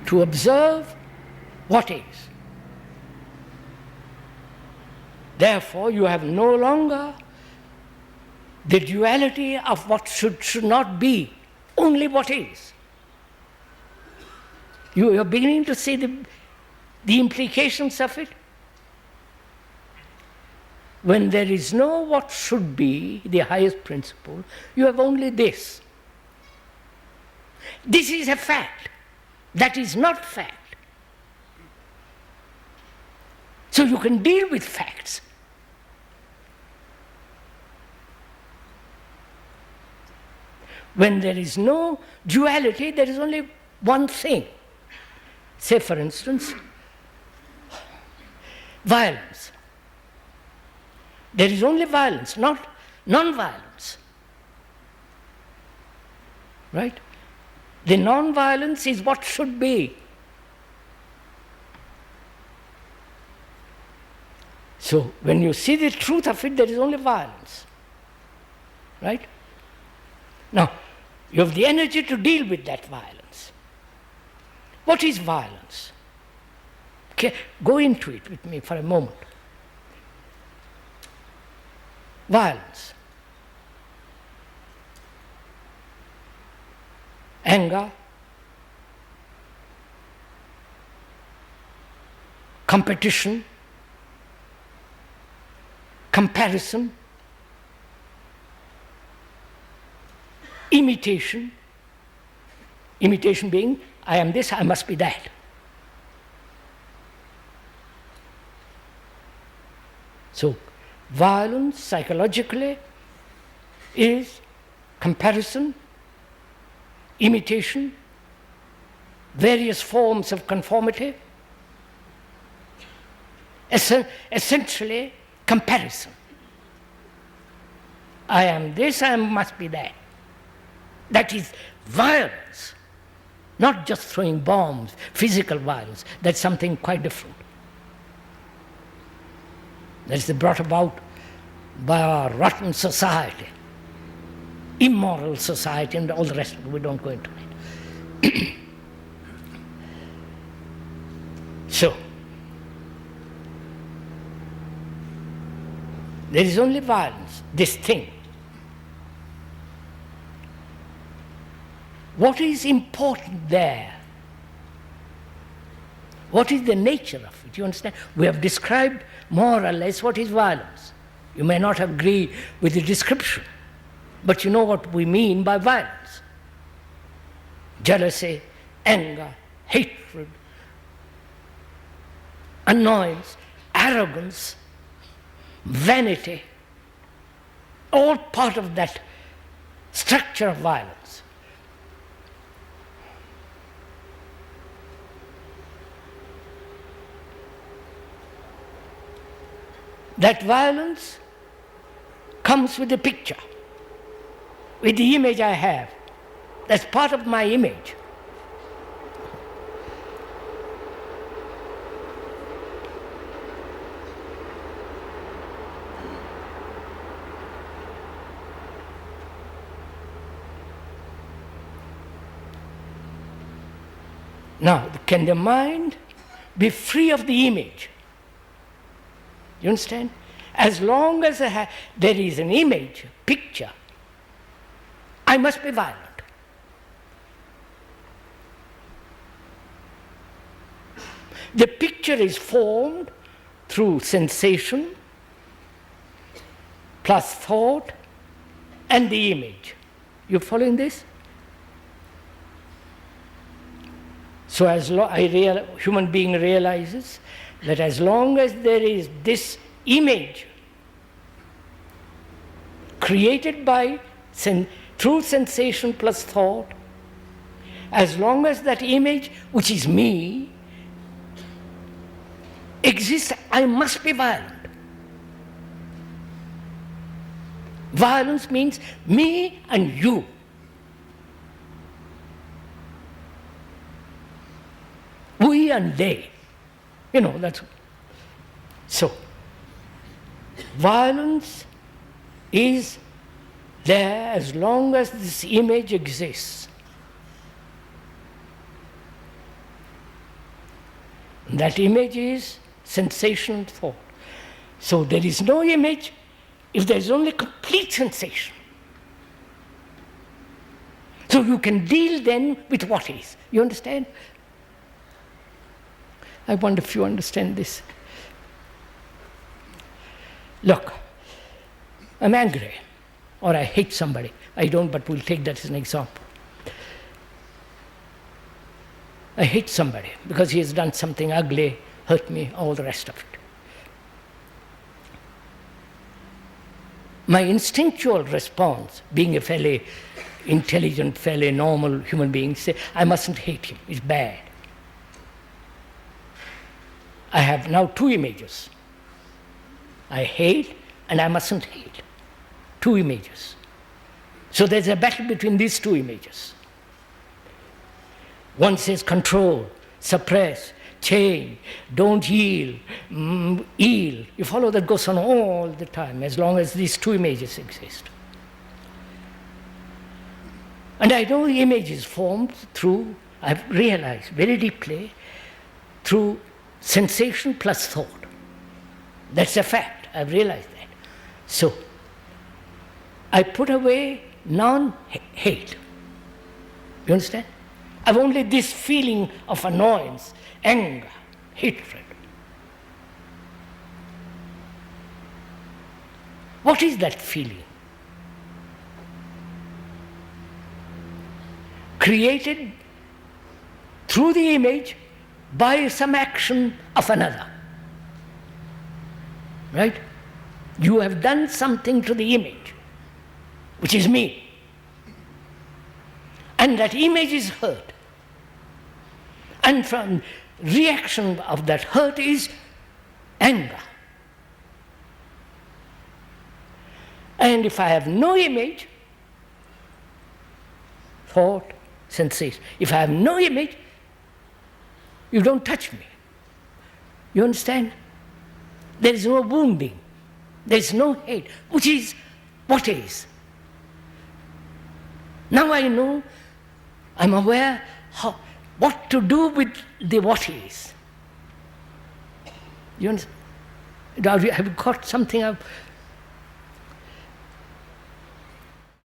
to observe what is. Therefore, you have no longer the duality of what should not be, only what is. You are beginning to see the implications of it. When there is no what should be, the highest principle, you have only this. This is a fact. That is not fact. So you can deal with facts. When there is no duality, there is only one thing. Say, for instance, violence. There is only violence, not non-violence. Right? The non-violence is what should be. So, when you see the truth of it, there is only violence. Right? Now, you have the energy to deal with that violence. What is violence? Okay, go into it with me for a moment. Violence. Anger. Competition. Comparison. Imitation. Imitation being, I am this, I must be that. So, violence psychologically is comparison, imitation, various forms of conformity, essentially comparison. I am this, I must be that. That is violence, not just throwing bombs, physical violence. That's something quite different. That's brought about by our rotten society, immoral society, and all the rest of it. We don't go into it. So, there is only violence, this thing. What is important there? What is the nature of it? You understand? We have described more or less what is violence. You may not agree with the description, but you know what we mean by violence. Jealousy, anger, hatred, annoyance, arrogance, vanity, all part of that structure of violence. That violence comes with the picture, with the image I have. That's part of my image. Now, can the mind be free of the image? You understand? As long as there is an image, picture, I must be violent. The picture is formed through sensation plus thought and the image. You following this? So as human being realizes that as long as there is this image created by through sensation plus thought, as long as that image, which is me, exists, I must be violent. Violence means me and you. We and they. You know, that's so. Violence is there as long as this image exists. That image is sensation thought. So there is no image if there is only complete sensation. So you can deal then with what is. You understand? I wonder if you understand this. Look, I'm angry or I hate somebody. I don't, but we'll take that as an example. I hate somebody because he has done something ugly, hurt me, all the rest of it. My instinctual response, being a fairly intelligent, fairly normal human being, say, I mustn't hate him, it's bad. I have now two images. I hate and I mustn't hate. Two images. So there's a battle between these two images. One says control, suppress, change, don't yield, yield. You follow, that goes on all the time as long as these two images exist. And I know the image is formed through, I've realized very deeply, through sensation plus thought. That's a fact, I've realized that. So, I put away non-hate. You understand? I've only this feeling of annoyance, anger, hatred. What is that feeling? Created through the image by some action of another. Right? You have done something to the image, which is me. And that image is hurt. And from reaction of that hurt is anger. And if I have no image, thought, sensation. If I have no image, you don't touch me. You understand? There is no wounding. There is no hate, which is what is. Now I know, I'm aware what to do with the what is. You understand? Have you got something